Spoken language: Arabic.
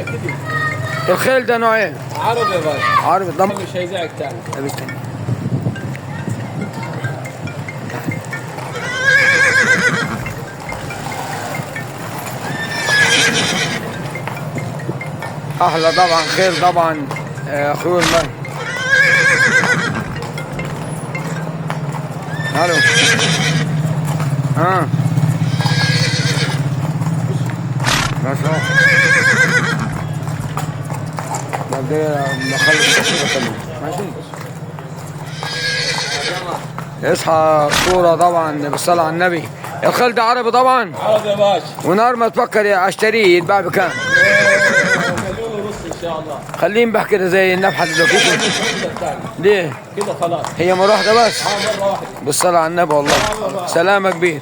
كده. الخيل ده نوع ايه؟ عربي يا باشا. عربي ضم. مش هيزعج تاني. طب استنى. احلى طبعا خيل طبعا خيول المال. الو. ها بس اهو بعدين نخلص التصوير ماشي. اصحى صورة طبعا بالصلاة على النبي. الخيل ده عربي طبعا. عربي يا باشا. ونهار ما تفكر اشتريه يتباع بكام؟ مليون ونص ان شاء الله. خليه ينبح كده زي النبحة دلوقتي. ليه؟ كده خلاص. هي مرة واحدة بس؟ مرة واحدة. بالصلاة على النبي والله. سلامة كبير.